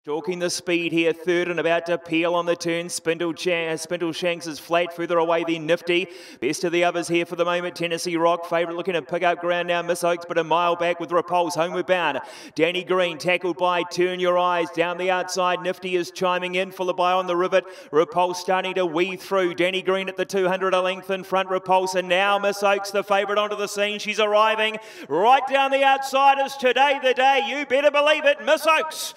Stalking the speed here, third and about to peel on the turn. Spindle Shanks is flat, further away than Nifty. Best of the others here for the moment. Tennessee Rock, favourite looking to pick up ground now. Miss Oaks, but a mile back with Repulse, homeward bound. Danny Green tackled by Turn Your Eyes down the outside. Nifty is chiming in, followed by On the Rivet. Repulse starting to weave through. Danny Green at the 200 a length in front. Repulse, and now Miss Oaks, the favourite, onto the scene. She's arriving right down the outside. Is today the day? You better believe it. Miss Oaks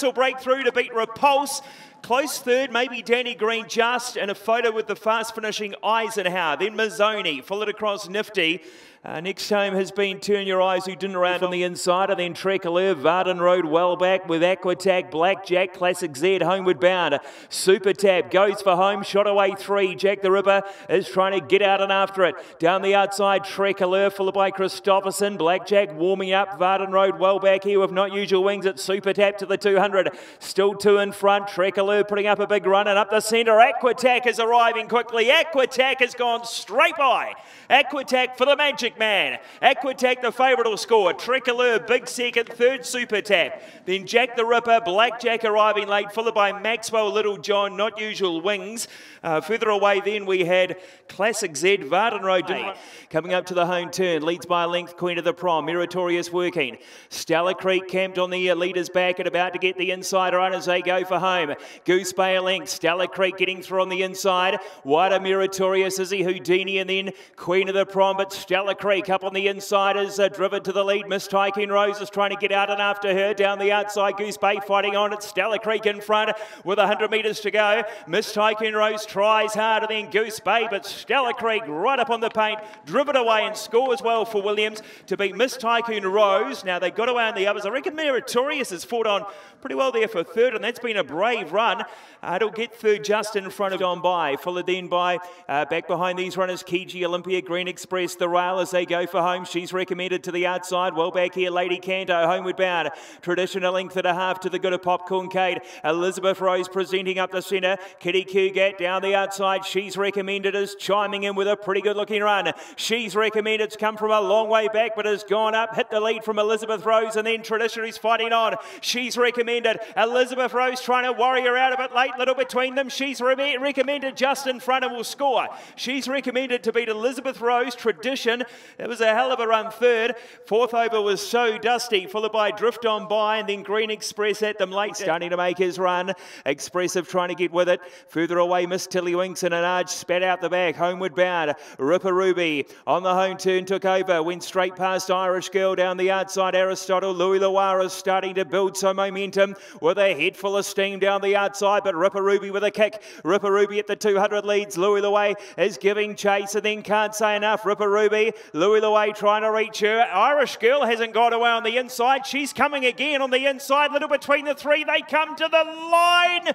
will break through to beat Repulse. Close third, maybe Danny Green just, and a photo with the fast finishing Eisenhower. Then Mazzoni, followed across Nifty. Next home has been Turn Your Eyes, who didn't round on the inside. And then Trekaleur, Varden Road well back with Aquatac, Blackjack, Classic Z, homeward bound. Super Tap goes for home, shot away 3. Jack the Ripper is trying to get out and after it. Down the outside, Trekaleur, followed by Christopherson. Blackjack warming up, Varden Road well back here with Not Usual Wings at Super Tap to the 200. Still 2 in front, Trekaleur putting up a big run, and up the centre, Aquatac is arriving quickly. Aquatac has gone straight by. Aquatac for the Magic Man. Aquatac, the favourite, will score. Trekaleur, big second, third Super Tap. Then Jack the Ripper, Blackjack arriving late, followed by Maxwell, Little John, Not Usual Wings. Further away then we had Classic Z, Varden Road. Coming up to the home turn, leads by a length, Queen of the Prom, Meritorious working. Stella Creek camped on the leader's back and about to get the inside run as they go for home. Goose Bay a length, Stella Creek getting through on the inside. Wider Meritorious, Izzy Houdini, and then Queen of the Prom, but Stella Creek up on the inside is driven to the lead. Miss Tycoon Rose is trying to get out and after her. Down the outside, Goose Bay fighting on. It's Stella Creek in front with 100 metres to go. Miss Tycoon Rose tries harder than Goose Bay, but Stella Creek right up on the paint, driven away and scores well for Williams to beat Miss Tycoon Rose. Now they got away on the others. I reckon Meritorious has fought on pretty well there for third, and that's been a brave run. It'll get third just in front of Don By, followed then by back behind these runners, Kiji, Olympia, Green Express, the rail as they go for home. She's recommended to the outside. Well back here, Lady Canto, homeward bound. Tradition a length and a half to the good of Popcorn Cade. Elizabeth Rose presenting up the centre. Kitty Cougat down the outside. She's recommended is chiming in with a pretty good looking run. She's recommended it's come from a long way back but has gone up, hit the lead from Elizabeth Rose, and then Tradition is fighting on. She's recommended. Elizabeth Rose trying to worry her out a bit late, little between them. She's recommended just in front and will score. She's recommended to beat Elizabeth Rose. Tradition, it was a hell of a run third. Fourth over was So Dusty, followed by Drift On By, and then Green Express at them late, starting to make his run. Expressive trying to get with it. Further away, Miss Tilly Winks and an arch spat out the back, homeward bound. Ripper Ruby on the home turn took over, went straight past Irish Girl down the outside. Aristotle, Louis Loire is starting to build some momentum with a head full of steam down the outside, but Ripper Ruby with a kick. Ripper Ruby at the 200 leads. Louis Loire is giving chase and then can't say enough. Ripper Ruby, Louis Loire trying to reach her. Irish Girl hasn't got away on the inside. She's coming again on the inside, little between the three. They come to the line,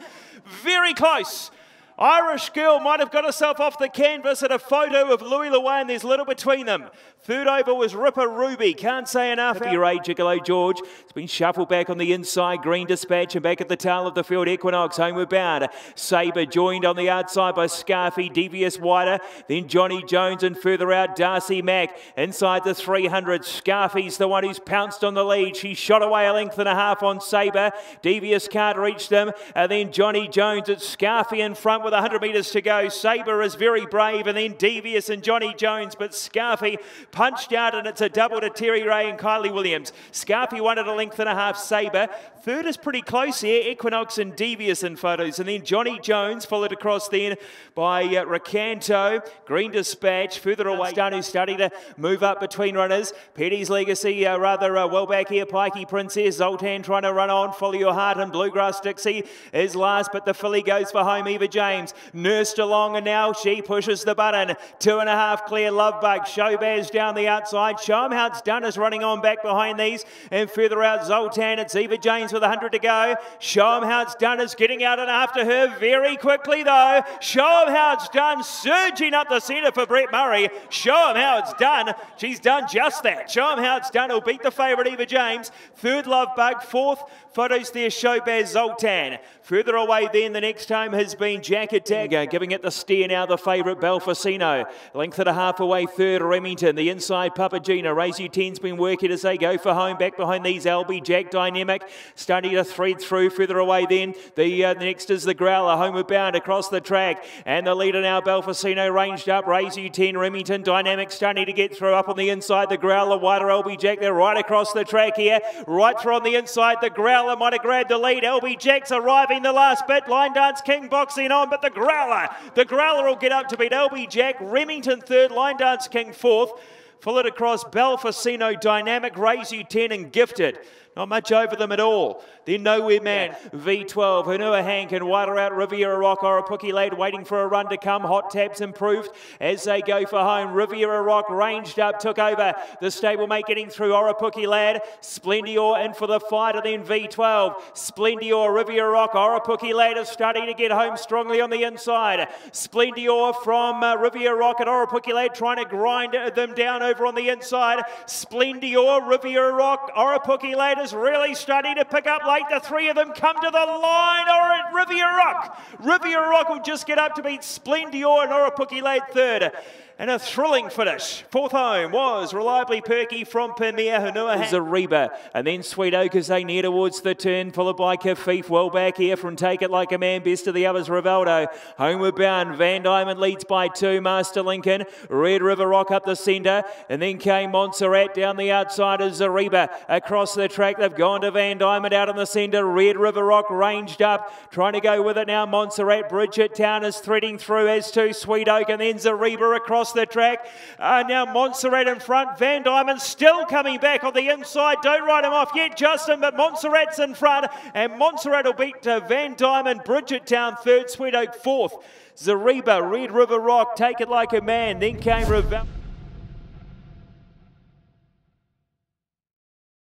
very close. Irish Girl might have got herself off the canvas at a photo of Louis Loire, and there's little between them. Third over was Ripper Ruby. Can't say enough. Happy Ray Gigolo George. It's been shuffled back on the inside. Green Dispatch, and back at the tail of the field, Equinox, homeward bound. Sabre joined on the outside by Scarfy. Devious wider. Then Johnny Jones, and further out Darcy Mack. Inside the 300. Scarfy's the one who's pounced on the lead. She shot away a length and a half on Sabre. Devious can't reach them. And then Johnny Jones. It's Scarfy in front with 100 metres to go. Sabre is very brave, and then Devious and Johnny Jones, but Scarfy punched out, and it's a double to Terry Ray and Kylie Williams. Scarfy won at a length and a half. Sabre. Third is pretty close here. Equinox and Devious in photos, and then Johnny Jones followed across then by Recanto. Green Dispatch further away. Who's starting to move up between runners. Petty's Legacy rather well back here. Pikey Princess. Zoltan trying to run on. Follow Your Heart, and Bluegrass Dixie is last, but the filly goes for home. Eva James nursed along, and now she pushes the button. 2.5 clear. Love Bug. Showbaz down the outside. Show 'em how it's done is running on back behind these, and further out Zoltan. It's Eva James with 100 to go. Show 'em how it's done is getting out and after her very quickly though. Show 'em how it's done, surging up the centre for Brett Murray. Show 'em how it's done. She's done just that. Show 'em how it's done. He'll beat the favourite Eva James. Third Love Bug. Fourth photos there Showbaz Zoltan. Further away then the next home has been Jack back attack, giving it the steer now, the favourite Belfacino. Length and a half away, third Remington. The inside Papagina. Raise You 10's been working as they go for home. Back behind these LB Jack Dynamic. Starting to thread through further away then. The next is the Growler, homeward bound across the track. And the leader now, Belfacino, ranged up. Raise You 10, Remington Dynamic starting to get through up on the inside. The Growler, wider LB Jack. They're right across the track here. Right through on the inside. The Growler might have grabbed the lead. LB Jack's arriving the last bit. Line Dance King boxing on, but the Growler will get up to beat LB Jack. Remington third, Line Dance King fourth. Full it across Belfacino, Dynamic, Raise You 10 and Gifted. Not much over them at all. Then Nowhere Man, V12, Hunua Hank and wider out Riviera Rock, Oropuki Lad waiting for a run to come. Hot Taps improved as they go for home. Riviera Rock ranged up, took over. The stablemate getting through Oropuki Lad. Splendior in for the fight and then V12. Splendior, Riviera Rock, Oropuki Lad is starting to get home strongly on the inside. Splendior from Riviera Rock and Oropuki Lad trying to grind them down over on the inside. Splendior, Riviera Rock, Oropuki Lad is really starting to pick up late. The three of them come to the line, or at Riviera Rock. Riviera Rock will just get up to beat Splendior and Oropuki Lad third. And a thrilling finish. Fourth home was Reliably Perky from Premier Hunua Zariba. And then Sweet Oak as they near towards the turn, followed by Kafif. Well back here from Take It Like a Man. Best of the others, Rivaldo. Homeward bound. Van Diamond leads by 2. Master Lincoln. Red River Rock up the centre. And then came Montserrat down the outside of Zariba. Across the track, they've gone to Van Diamond out in the centre. Red River Rock ranged up. Trying to go with it now. Montserrat. Bridget Town is threading through as to Sweet Oak. And then Zariba across the track. Now Montserrat in front. Van Diamond still coming back on the inside. Don't write him off yet, Justin, but Montserrat's in front. And Montserrat will beat Van Diamond. Bridget Town third. Sweet Oak fourth. Zariba, Red River Rock, Take It Like a Man. Then came Revel.